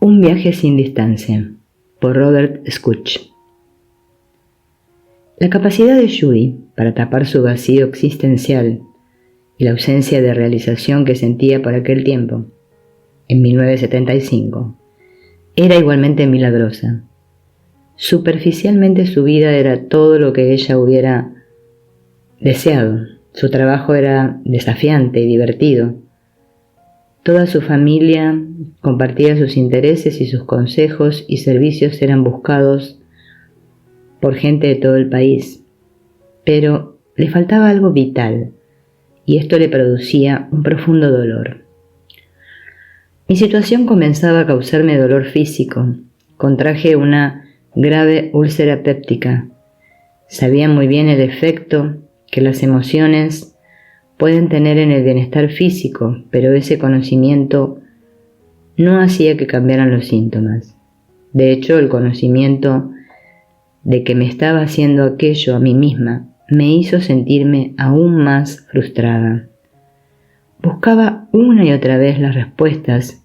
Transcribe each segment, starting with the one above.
Un viaje sin distancia, por Robert Schoch. La capacidad de Judy para tapar su vacío existencial y la ausencia de realización que sentía por aquel tiempo, en 1975, era igualmente milagrosa. Superficialmente su vida era todo lo que ella hubiera deseado. Su trabajo era desafiante y divertido. Toda su familia compartía sus intereses y sus consejos y servicios eran buscados por gente de todo el país. Pero le faltaba algo vital y esto le producía un profundo dolor. Mi situación comenzaba a causarme dolor físico. Contraje una grave úlcera péptica. Sabía muy bien el efecto que las emociones pueden tener en el bienestar físico, pero ese conocimiento no hacía que cambiaran los síntomas. De hecho, el conocimiento de que me estaba haciendo aquello a mí misma me hizo sentirme aún más frustrada. Buscaba una y otra vez las respuestas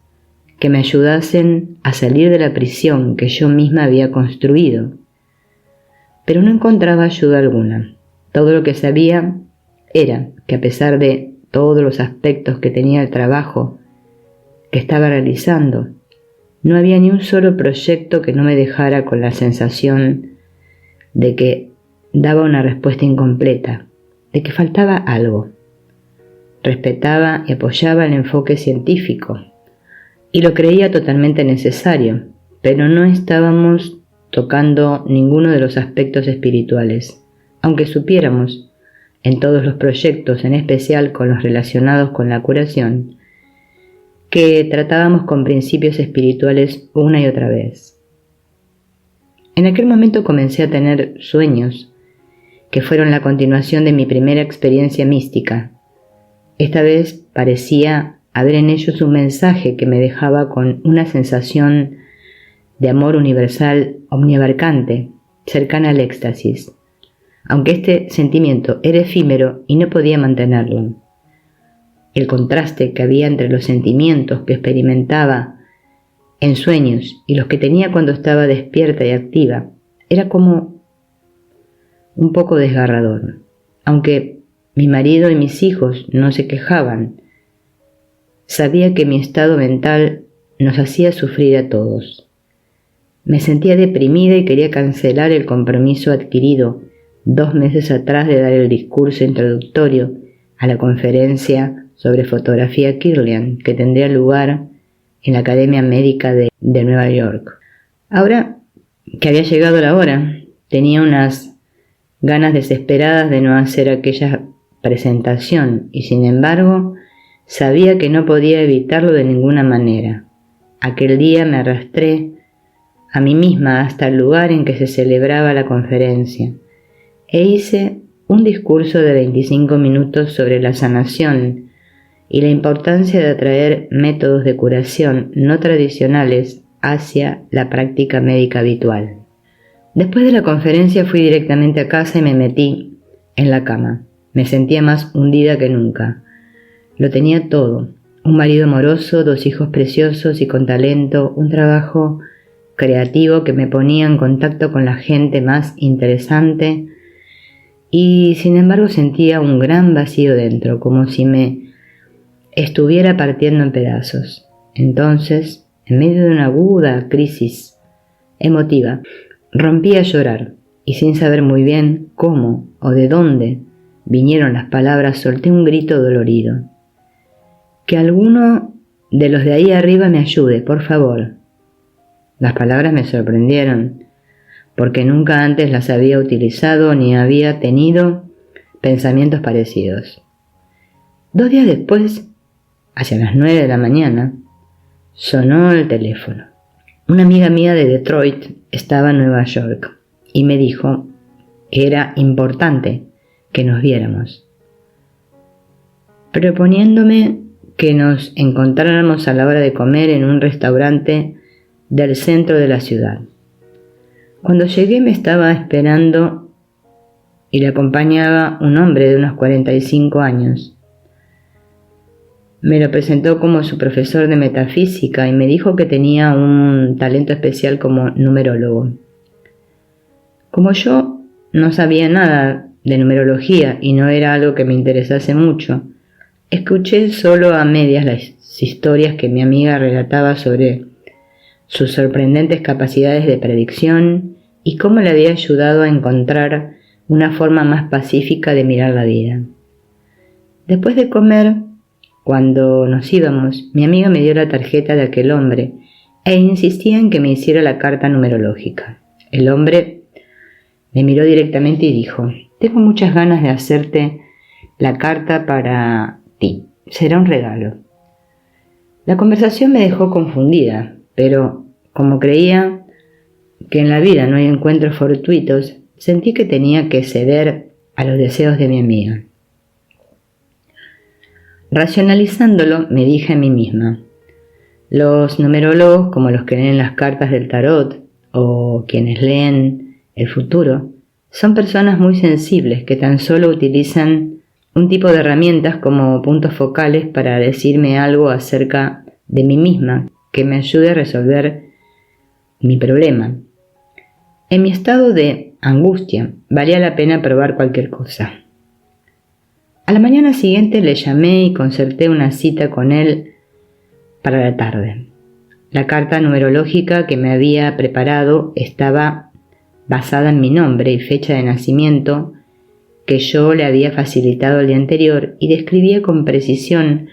que me ayudasen a salir de la prisión que yo misma había construido, pero no encontraba ayuda alguna. Todo lo que sabía era que a pesar de todos los aspectos que tenía el trabajo que estaba realizando, no había ni un solo proyecto que no me dejara con la sensación de que daba una respuesta incompleta, de que faltaba algo. Respetaba y apoyaba el enfoque científico y lo creía totalmente necesario, pero no estábamos tocando ninguno de los aspectos espirituales, aunque supiéramos en todos los proyectos, en especial con los relacionados con la curación, que tratábamos con principios espirituales una y otra vez. En aquel momento comencé a tener sueños, que fueron la continuación de mi primera experiencia mística. Esta vez parecía haber en ellos un mensaje que me dejaba con una sensación de amor universal omniabarcante, cercana al éxtasis, aunque este sentimiento era efímero y no podía mantenerlo. El contraste que había entre los sentimientos que experimentaba en sueños y los que tenía cuando estaba despierta y activa era como un poco desgarrador. Aunque mi marido y mis hijos no se quejaban, sabía que mi estado mental nos hacía sufrir a todos. Me sentía deprimida y quería cancelar el compromiso adquirido 2 meses atrás de dar el discurso introductorio a la conferencia sobre fotografía Kirlian que tendría lugar en la Academia Médica de Nueva York. Ahora que había llegado la hora, tenía unas ganas desesperadas de no hacer aquella presentación y sin embargo sabía que no podía evitarlo de ninguna manera. Aquel día me arrastré a mí misma hasta el lugar en que se celebraba la conferencia e hice un discurso de 25 minutos sobre la sanación y la importancia de atraer métodos de curación no tradicionales hacia la práctica médica habitual. Después de la conferencia fui directamente a casa y me metí en la cama. Me sentía más hundida que nunca. Lo tenía todo: un marido amoroso, 2 hijos preciosos y con talento, un trabajo creativo que me ponía en contacto con la gente más interesante y sin embargo sentía un gran vacío dentro, como si me estuviera partiendo en pedazos. Entonces, en medio de una aguda crisis emotiva, rompí a llorar y sin saber muy bien cómo o de dónde vinieron las palabras, solté un grito dolorido. Que alguno de los de ahí arriba me ayude, por favor. Las palabras me sorprendieron, porque nunca antes las había utilizado ni había tenido pensamientos parecidos. 2 días después, hacia las 9 de la mañana, sonó el teléfono. Una amiga mía de Detroit estaba en Nueva York y me dijo que era importante que nos viéramos, proponiéndome que nos encontráramos a la hora de comer en un restaurante del centro de la ciudad. Cuando llegué me estaba esperando y le acompañaba un hombre de unos 45 años. me lo presentó como su profesor de metafísica y me dijo que tenía un talento especial como numerólogo. Como yo no sabía nada de numerología y no era algo que me interesase mucho, escuché solo a medias las historias que mi amiga relataba sobre sus sorprendentes capacidades de predicción y cómo le había ayudado a encontrar una forma más pacífica de mirar la vida. Después de comer, cuando nos íbamos, mi amiga me dio la tarjeta de aquel hombre e insistía en que me hiciera la carta numerológica. El hombre me miró directamente y dijo: «Tengo muchas ganas de hacerte la carta para ti. Será un regalo». La conversación me dejó confundida, pero como creía que en la vida no hay encuentros fortuitos, sentí que tenía que ceder a los deseos de mi amiga. Racionalizándolo, me dije a mí misma: los numerólogos, como los que leen las cartas del tarot o quienes leen el futuro, son personas muy sensibles que tan solo utilizan un tipo de herramientas como puntos focales para decirme algo acerca de mí misma que me ayude a resolver mi problema. En mi estado de angustia, valía la pena probar cualquier cosa. A la mañana siguiente le llamé y concerté una cita con él para la tarde. La carta numerológica que me había preparado estaba basada en mi nombre y fecha de nacimiento que yo le había facilitado el día anterior y describía con precisión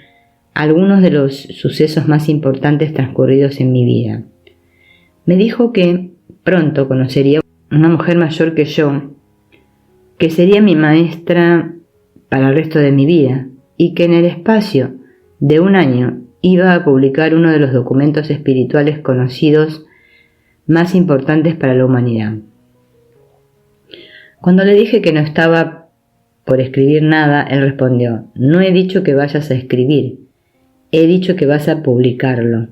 algunos de los sucesos más importantes transcurridos en mi vida. Me dijo que pronto conocería una mujer mayor que yo, que sería mi maestra para el resto de mi vida y que en el espacio de 1 año iba a publicar uno de los documentos espirituales conocidos más importantes para la humanidad. Cuando le dije que no estaba por escribir nada, él respondió: «No he dicho que vayas a escribir, he dicho que vas a publicarlo».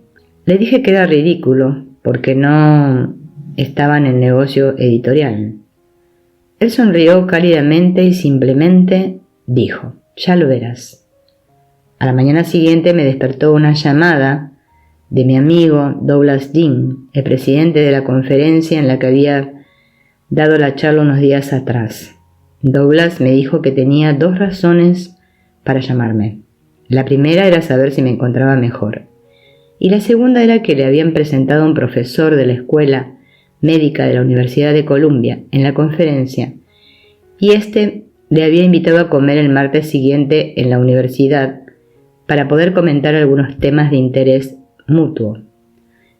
Le dije que era ridículo porque no estaba en el negocio editorial. Él sonrió cálidamente y simplemente dijo: «Ya lo verás». A la mañana siguiente me despertó una llamada de mi amigo Douglas Dean, el presidente de la conferencia en la que había dado la charla unos días atrás. Douglas me dijo que tenía 2 razones para llamarme. La primera era saber si me encontraba mejor, y la segunda era que le habían presentado a un profesor de la escuela médica de la Universidad de Columbia en la conferencia, y le había invitado a comer el martes siguiente en la universidad para poder comentar algunos temas de interés mutuo.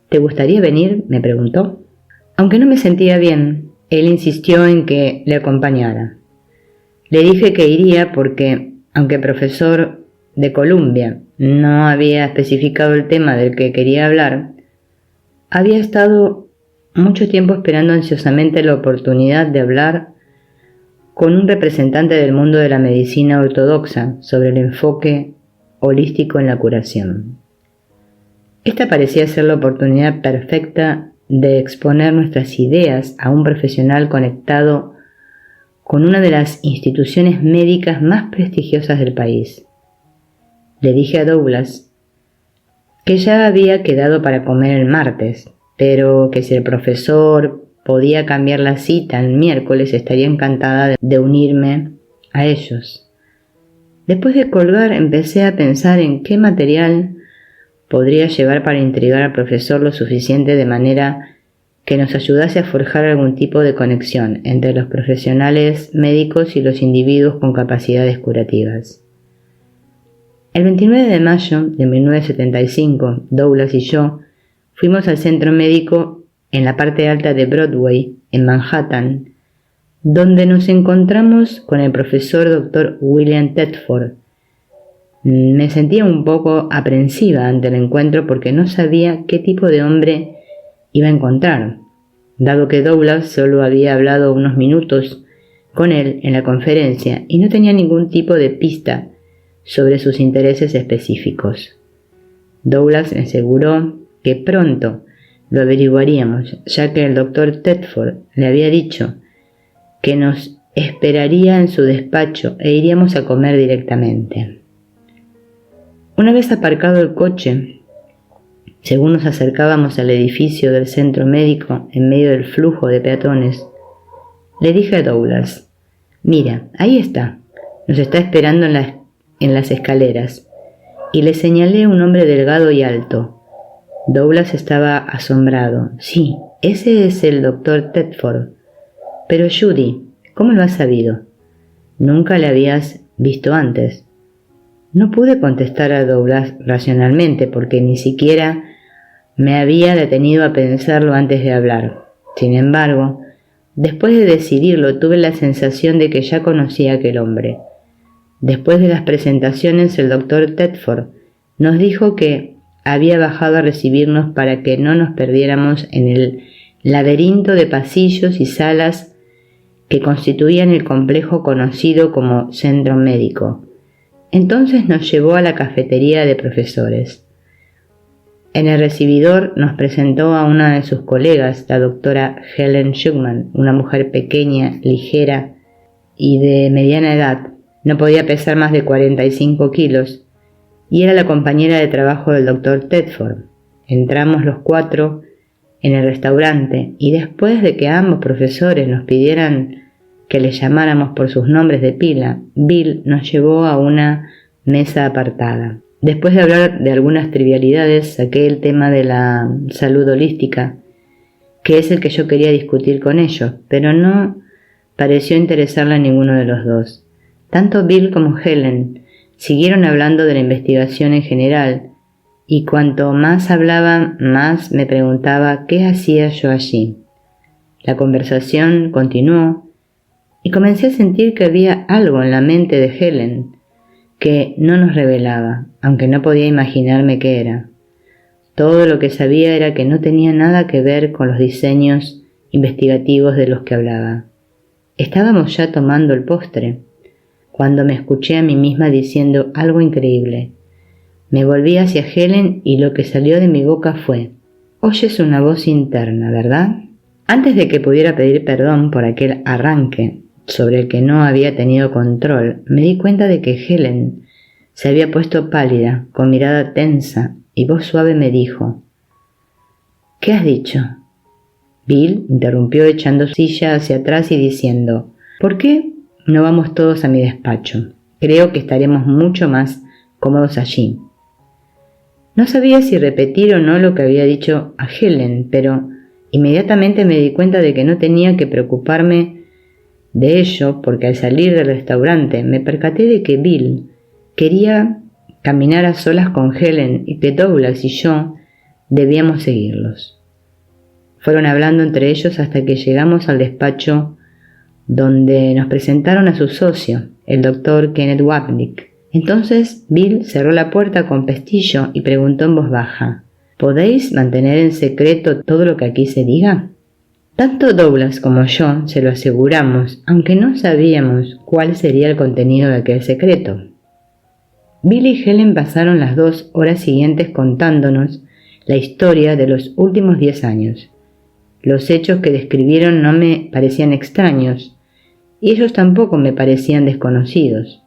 «¿Te gustaría venir?», me preguntó. Aunque no me sentía bien, él insistió en que le acompañara. Le dije que iría porque, aunque el profesor de Columbia no había especificado el tema del que quería hablar, había estado mucho tiempo esperando ansiosamente la oportunidad de hablar con un representante del mundo de la medicina ortodoxa sobre el enfoque holístico en la curación. Esta parecía ser la oportunidad perfecta de exponer nuestras ideas a un profesional conectado con una de las instituciones médicas más prestigiosas del país. Le dije a Douglas que ya había quedado para comer el martes, pero que si el profesor podía cambiar la cita el miércoles estaría encantada de unirme a ellos. Después de colgar empecé a pensar en qué material podría llevar para intrigar al profesor lo suficiente de manera que nos ayudase a forjar algún tipo de conexión entre los profesionales médicos y los individuos con capacidades curativas. El 29 de mayo de 1975, Douglas y yo fuimos al centro médico en la parte alta de Broadway, en Manhattan, donde nos encontramos con el profesor Dr. William Tedford. Me sentía un poco aprensiva ante el encuentro porque no sabía qué tipo de hombre iba a encontrar, dado que Douglas solo había hablado unos minutos con él en la conferencia y no tenía ningún tipo de pista sobre sus intereses específicos. Douglas me aseguró que pronto lo averiguaríamos, ya que el Dr. Tedford le había dicho que nos esperaría en su despacho e iríamos a comer directamente. Una vez aparcado el coche, según nos acercábamos al edificio del centro médico en medio del flujo de peatones, le dije a Douglas: «Mira, ahí está, nos está esperando en las escaleras», y le señalé a un hombre delgado y alto. Douglas estaba asombrado. «Sí, ese es el doctor Tedford. Pero Judy, ¿cómo lo has sabido? Nunca le habías visto antes». No pude contestar a Douglas racionalmente porque ni siquiera me había detenido a pensarlo antes de hablar. Sin embargo, después de decidirlo, tuve la sensación de que ya conocía a aquel hombre. Después de las presentaciones, el doctor Tedford nos dijo que había bajado a recibirnos para que no nos perdiéramos en el laberinto de pasillos y salas que constituían el complejo conocido como Centro Médico. Entonces nos llevó a la cafetería de profesores. En el recibidor nos presentó a una de sus colegas, la doctora Helen Schuckman, una mujer pequeña, ligera y de mediana edad. No podía pesar más de 45 kilos y era la compañera de trabajo del doctor Tedford. Entramos los cuatro en el restaurante y después de que ambos profesores nos pidieran que les llamáramos por sus nombres de pila, Bill nos llevó a una mesa apartada. Después de hablar de algunas trivialidades, saqué el tema de la salud holística, que es el que yo quería discutir con ellos, pero no pareció interesarle a ninguno de los dos. Tanto Bill como Helen siguieron hablando de la investigación en general, y cuanto más hablaban, más me preguntaba qué hacía yo allí. La conversación continuó, y comencé a sentir que había algo en la mente de Helen que no nos revelaba, aunque no podía imaginarme qué era. Todo lo que sabía era que no tenía nada que ver con los diseños investigativos de los que hablaba. Estábamos ya tomando el postre, cuando me escuché a mí misma diciendo algo increíble. Me volví hacia Helen y lo que salió de mi boca fue: «Oyes una voz interna, ¿verdad?». Antes de que pudiera pedir perdón por aquel arranque sobre el que no había tenido control, me di cuenta de que Helen se había puesto pálida, con mirada tensa, y voz suave me dijo: «¿Qué has dicho?». Bill interrumpió echando silla hacia atrás y diciendo: «¿Por qué no vamos todos a mi despacho? Creo que estaremos mucho más cómodos allí». No sabía si repetir o no lo que había dicho a Helen, pero inmediatamente me di cuenta de que no tenía que preocuparme de ello, porque al salir del restaurante me percaté de que Bill quería caminar a solas con Helen y que Douglas y yo debíamos seguirlos. Fueron hablando entre ellos hasta que llegamos al despacho donde nos presentaron a su socio, el doctor Kenneth Wapnick. Entonces Bill cerró la puerta con pestillo y preguntó en voz baja: «¿Podéis mantener en secreto todo lo que aquí se diga?». Tanto Douglas como yo se lo aseguramos, aunque no sabíamos cuál sería el contenido de aquel secreto. Bill y Helen pasaron las 2 horas siguientes contándonos la historia de los últimos 10 años. Los hechos que describieron no me parecían extraños, y ellos tampoco me parecían desconocidos.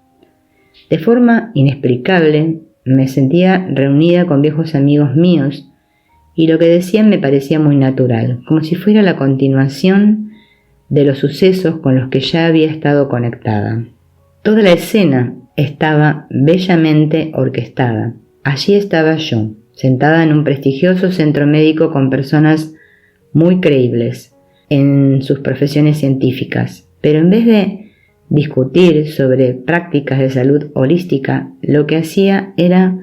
De forma inexplicable, me sentía reunida con viejos amigos míos, y lo que decían me parecía muy natural, como si fuera la continuación de los sucesos con los que ya había estado conectada. Toda la escena estaba bellamente orquestada. Allí estaba yo, sentada en un prestigioso centro médico con personas muy creíbles en sus profesiones científicas, pero en vez de discutir sobre prácticas de salud holística, lo que hacía era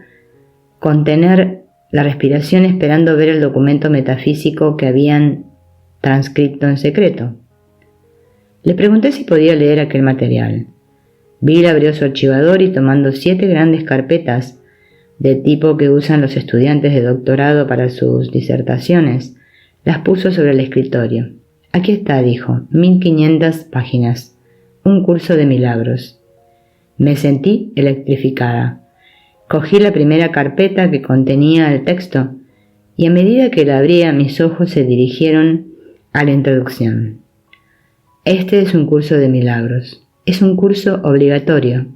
contener la respiración esperando ver el documento metafísico que habían transcrito en secreto. Le pregunté si podía leer aquel material. Bill abrió su archivador y, tomando 7 grandes carpetas del tipo que usan los estudiantes de doctorado para sus disertaciones, las puso sobre el escritorio. «Aquí está», dijo, 1500 páginas, un curso de milagros. Me sentí electrificada. Cogí la primera carpeta que contenía el texto y a medida que la abría mis ojos se dirigieron a la introducción. «Este es un curso de milagros. Es un curso obligatorio.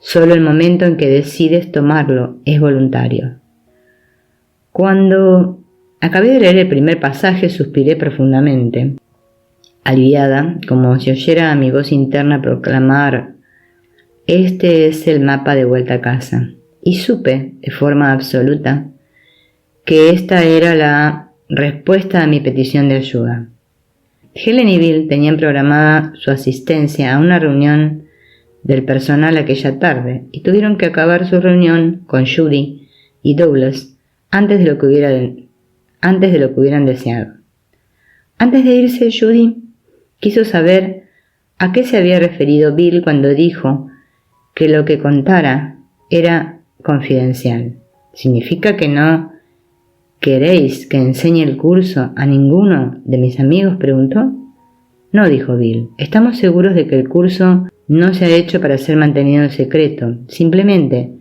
Solo el momento en que decides tomarlo es voluntario. Cuando acabé de leer el primer pasaje, suspiré profundamente, aliviada, como si oyera a mi voz interna proclamar: este es el mapa de vuelta a casa. Y supe, de forma absoluta, que esta era la respuesta a mi petición de ayuda. Helen y Bill tenían programada su asistencia a una reunión del personal aquella tarde y tuvieron que acabar su reunión con Judy y Douglas antes de lo que hubieran deseado. Antes de irse, Judy quiso saber a qué se había referido Bill cuando dijo que lo que contara era confidencial. ¿Significa que no queréis que enseñe el curso a ninguno de mis amigos?, preguntó. No, dijo Bill. Estamos seguros de que el curso no se ha hecho para ser mantenido en secreto. Simplemente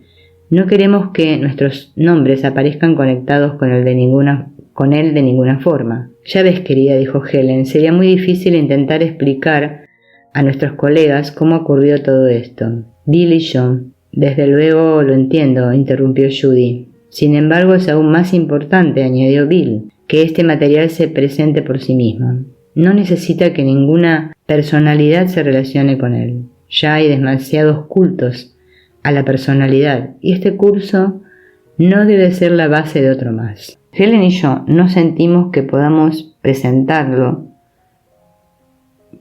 no queremos que nuestros nombres aparezcan conectados con él de ninguna forma. Ya ves, querida, dijo Helen, sería muy difícil intentar explicar a nuestros colegas cómo ocurrió todo esto. Bill y yo, desde luego lo entiendo, interrumpió Judy. Sin embargo, es aún más importante, añadió Bill, que este material se presente por sí mismo. No necesita que ninguna personalidad se relacione con él. Ya hay demasiados cultos a la personalidad y este curso no debe ser la base de otro más. Helen y yo no sentimos que podamos presentarlo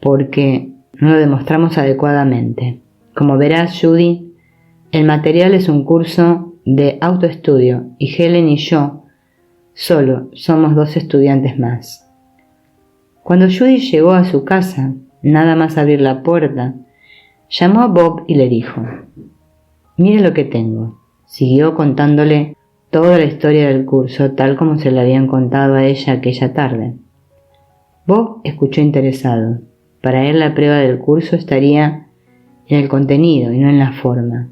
porque no lo demostramos adecuadamente. Como verás, Judy, el material es un curso de autoestudio y Helen y yo solo somos 2 estudiantes más. Cuando Judy llegó a su casa, nada más abrir la puerta, llamó a Bob y le dijo: «Mire lo que tengo». Siguió contándole toda la historia del curso, tal como se la habían contado a ella aquella tarde. Bob escuchó interesado. Para él la prueba del curso estaría en el contenido y no en la forma.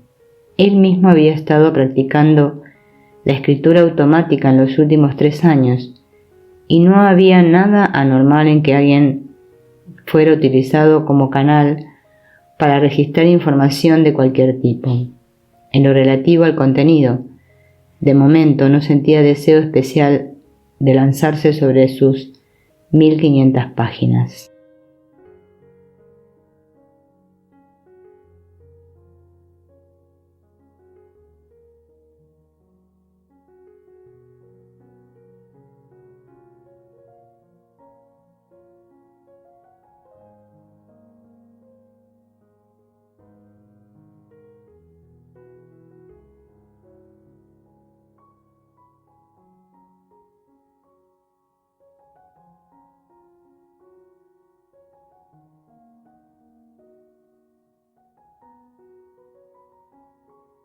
Él mismo había estado practicando la escritura automática en los últimos 3 años y no había nada anormal en que alguien fuera utilizado como canal para registrar información de cualquier tipo. En lo relativo al contenido, de momento no sentía deseo especial de lanzarse sobre sus 1500 páginas.